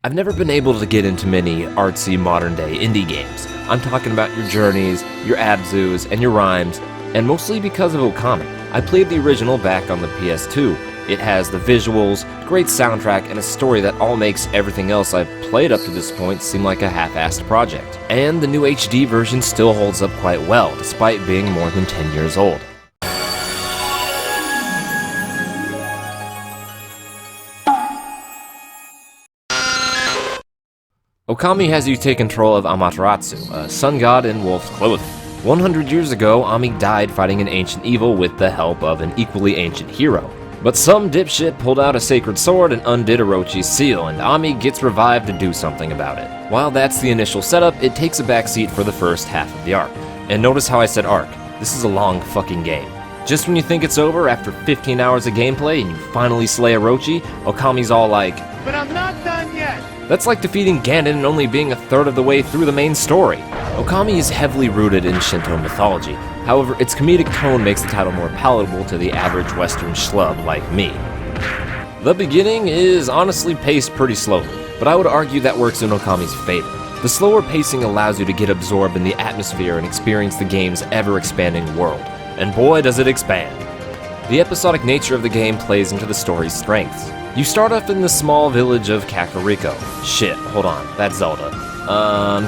I've never been able to get into many artsy modern-day indie games. I'm talking about your Journeys, your Abzus, and your Rhymes, and mostly because of Okami. I played the original back on the PS2. It has the visuals, great soundtrack, and a story that all makes everything else I've played up to this point seem like a half-assed project. And the new HD version still holds up quite well, despite being more than 10 years old. Okami has you take control of Amaterasu, a sun god in wolf's clothing. 100 years ago, Ami died fighting an ancient evil with the help of an equally ancient hero. But some dipshit pulled out a sacred sword and undid Orochi's seal, and Ami gets revived to do something about it. While that's the initial setup, it takes a backseat for the first half of the arc. And notice how I said arc. This is a long fucking game. Just when you think it's over, after 15 hours of gameplay and you finally slay Orochi, Okami's all like, "But I'm not done yet!" That's like defeating Ganon and only being a third of the way through the main story. Okami is heavily rooted in Shinto mythology. However, its comedic tone makes the title more palatable to the average Western schlub like me. The beginning is honestly paced pretty slowly, but I would argue that works in Okami's favor. The slower pacing allows you to get absorbed in the atmosphere and experience the game's ever-expanding world. And boy, does it expand. The episodic nature of the game plays into the story's strengths. You start off in the small village of Kakariko. Shit, hold on, that's Zelda.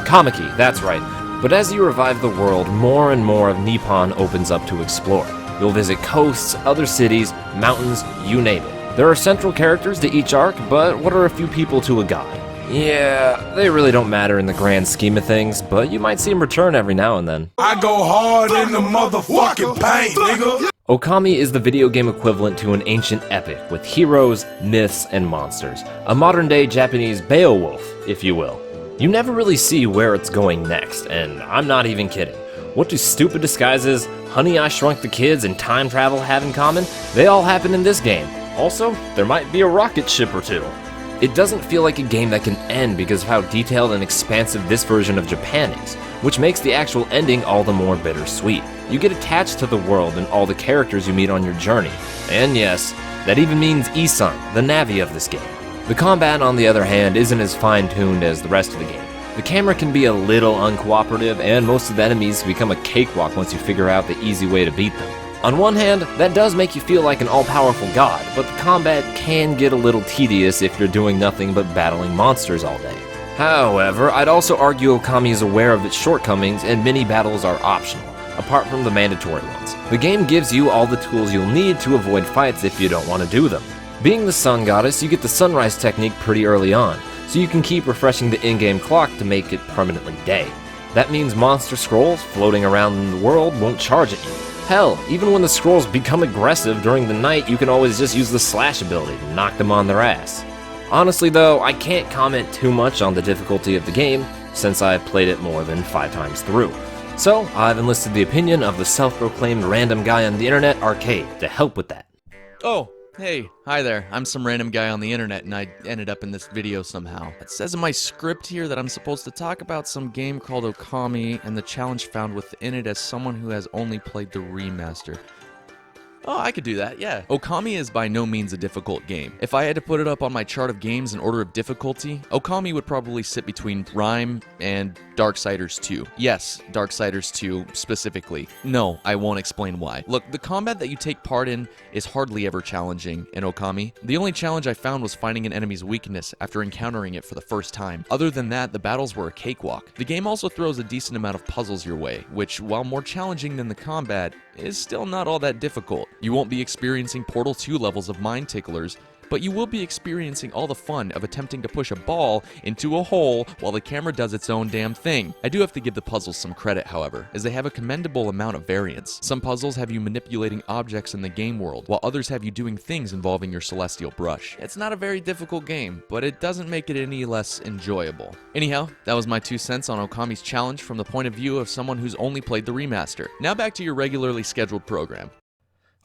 Kamiki, that's right. But as you revive the world, more and more of Nippon opens up to explore. You'll visit coasts, other cities, mountains, you name it. There are central characters to each arc, but what are a few people to a god? Yeah, they really don't matter in the grand scheme of things, but you might see them return every now and then. I go hard in the motherfucking paint, nigga! Okami is the video game equivalent to an ancient epic with heroes, myths, and monsters. A modern-day Japanese Beowulf, if you will. You never really see where it's going next, and I'm not even kidding. What do stupid disguises, Honey I Shrunk the Kids, and time travel have in common? They all happen in this game. Also, there might be a rocket ship or two. It doesn't feel like a game that can end because of how detailed and expansive this version of Japan is, which makes the actual ending all the more bittersweet. You get attached to the world and all the characters you meet on your journey. And yes, that even means Isan, the Navi of this game. The combat, on the other hand, isn't as fine-tuned as the rest of the game. The camera can be a little uncooperative, and most of the enemies become a cakewalk once you figure out the easy way to beat them. On one hand, that does make you feel like an all-powerful god, but the combat can get a little tedious if you're doing nothing but battling monsters all day. However, I'd also argue Okami is aware of its shortcomings and many battles are optional, apart from the mandatory ones. The game gives you all the tools you'll need to avoid fights if you don't want to do them. Being the sun goddess, you get the sunrise technique pretty early on, so you can keep refreshing the in-game clock to make it permanently day. That means monster scrolls floating around in the world won't charge at you. Hell, even when the scrolls become aggressive during the night, you can always just use the slash ability to knock them on their ass. Honestly though, I can't comment too much on the difficulty of the game, since I've played it more than 5 times through. So, I've enlisted the opinion of the self-proclaimed random guy on the internet, Aarcadee, to help with that. Oh, hey, hi there. I'm some random guy on the internet and I ended up in this video somehow. It says in my script here that I'm supposed to talk about some game called Okami and the challenge found within it as someone who has only played the remaster. Oh, I could do that, yeah. Okami is by no means a difficult game. If I had to put it up on my chart of games in order of difficulty, Okami would probably sit between Rime and Darksiders 2. Yes, Darksiders 2 specifically. No, I won't explain why. Look, the combat that you take part in is hardly ever challenging in Okami. The only challenge I found was finding an enemy's weakness after encountering it for the first time. Other than that, the battles were a cakewalk. The game also throws a decent amount of puzzles your way, which, while more challenging than the combat, is still not all that difficult. You won't be experiencing Portal 2 levels of mind ticklers, but you will be experiencing all the fun of attempting to push a ball into a hole while the camera does its own damn thing. I do have to give the puzzles some credit, however, as they have a commendable amount of variance. Some puzzles have you manipulating objects in the game world, while others have you doing things involving your celestial brush. It's not a very difficult game, but it doesn't make it any less enjoyable. Anyhow, that was my 2 cents on Okami's challenge from the point of view of someone who's only played the remaster. Now back to your regularly scheduled program.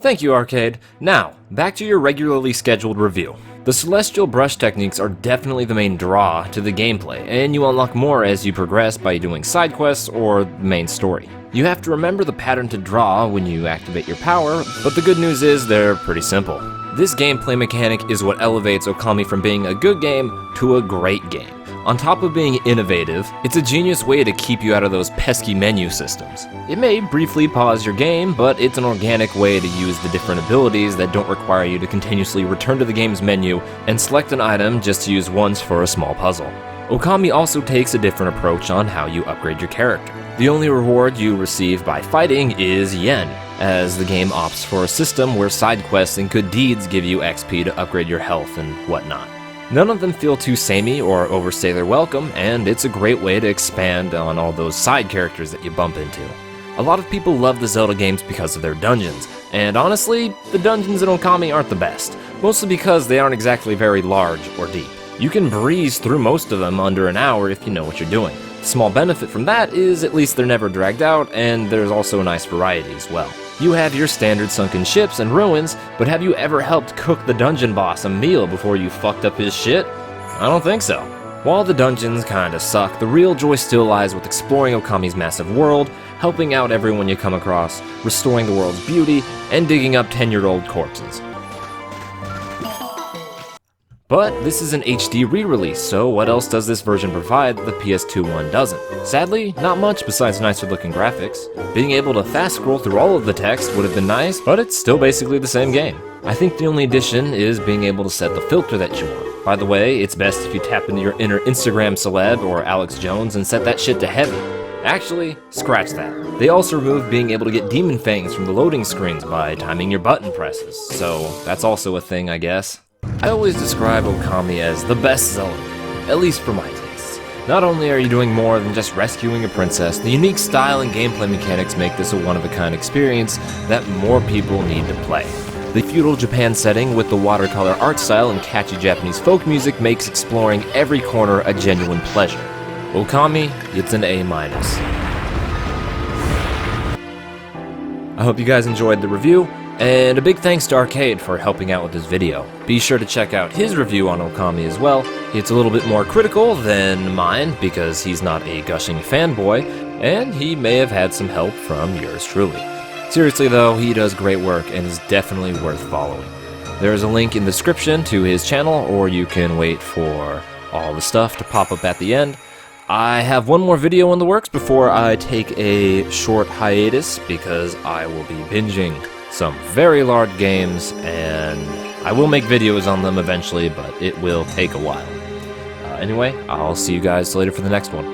Thank you, Aarcadee. Now, back to your regularly scheduled review. The celestial brush techniques are definitely the main draw to the gameplay, and you unlock more as you progress by doing side quests or the main story. You have to remember the pattern to draw when you activate your power, but the good news is they're pretty simple. This gameplay mechanic is what elevates Okami from being a good game to a great game. On top of being innovative, it's a genius way to keep you out of those pesky menu systems. It may briefly pause your game, but it's an organic way to use the different abilities that don't require you to continuously return to the game's menu and select an item just to use once for a small puzzle. Okami also takes a different approach on how you upgrade your character. The only reward you receive by fighting is yen, as the game opts for a system where side quests and good deeds give you XP to upgrade your health and whatnot. None of them feel too samey or overstay their welcome, and it's a great way to expand on all those side characters that you bump into. A lot of people love the Zelda games because of their dungeons, and honestly, the dungeons in Okami aren't the best, mostly because they aren't exactly very large or deep. You can breeze through most of them under an hour if you know what you're doing. The small benefit from that is at least they're never dragged out, and there's also a nice variety as well. You have your standard sunken ships and ruins, but have you ever helped cook the dungeon boss a meal before you fucked up his shit? I don't think so. While the dungeons kinda suck, the real joy still lies with exploring Okami's massive world, helping out everyone you come across, restoring the world's beauty, and digging up 10-year-old corpses. But this is an HD re-release, so what else does this version provide that the PS2 one doesn't? Sadly, not much besides nicer looking graphics. Being able to fast scroll through all of the text would have been nice, but it's still basically the same game. I think the only addition is being able to set the filter that you want. By the way, it's best if you tap into your inner Instagram celeb or Alex Jones and set that shit to heavy. Actually, scratch that. They also removed being able to get demon fangs from the loading screens by timing your button presses, so that's also a thing, I guess. I always describe Okami as the best Zelda game, at least for my tastes. Not only are you doing more than just rescuing a princess, the unique style and gameplay mechanics make this a one-of-a-kind experience that more people need to play. The feudal Japan setting with the watercolor art style and catchy Japanese folk music makes exploring every corner a genuine pleasure. Okami gets an A-. I hope you guys enjoyed the review. And a big thanks to Aarcadee for helping out with this video. Be sure to check out his review on Okami as well. It's a little bit more critical than mine because he's not a gushing fanboy, and he may have had some help from yours truly. Seriously though, he does great work and is definitely worth following. There is a link in the description to his channel, or you can wait for all the stuff to pop up at the end. I have one more video in the works before I take a short hiatus because I will be binging some very large games, and I will make videos on them eventually, but it will take a while. Anyway, I'll see you guys later for the next one.